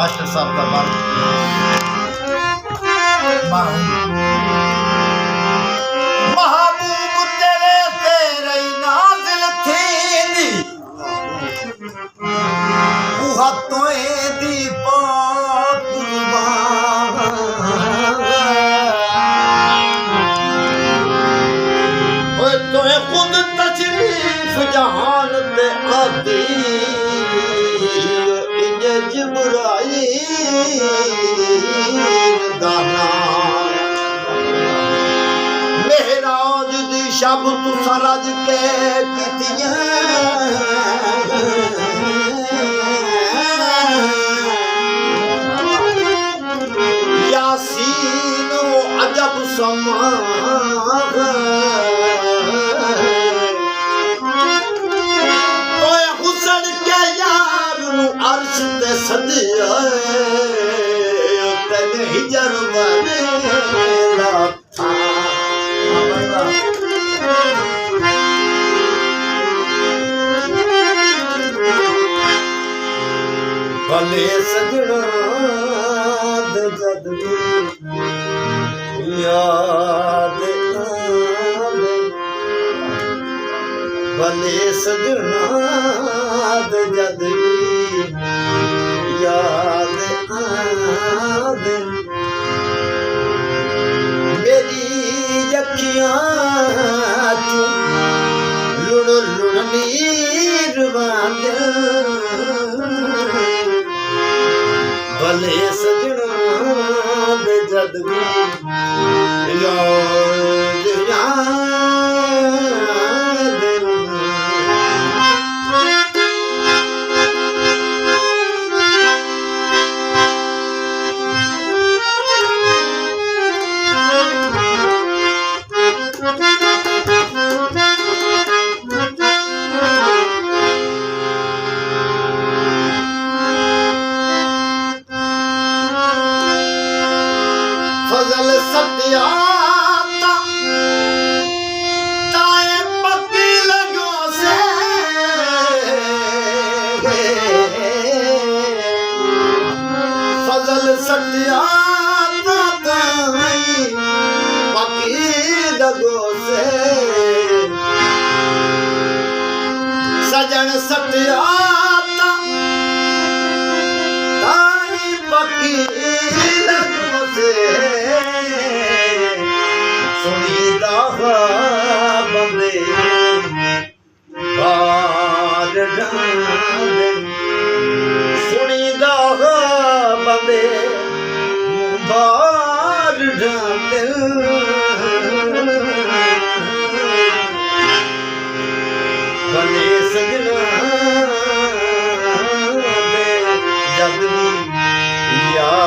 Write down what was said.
master साहब का महबूब तेरे तेरे नाज़िल थींदी उहा तोए दी पाक ओए तोए खुद तशरीफ जहान ते आती मेहराज दी शब तुसा रज के कीतियां यासीन वो अजब समा तोए हुसन के यार अर्श ते सदिया तेन हिजर वाले भले सजना दे जद याद आवे भले सजना दे जद याद आवे मेरी अखियां तू लुड़ लुड़ नीर वाले भले सजना दे जद याद फजल सत्या ताए पक्की लगो से फजल सत्या ताए पक्की लगो से सजन सत्या ताए पक्की लगो से सुनीदा बंदे बार डांदे सुनीदा बंदे बार डांदे भले सजना दे जद भी याद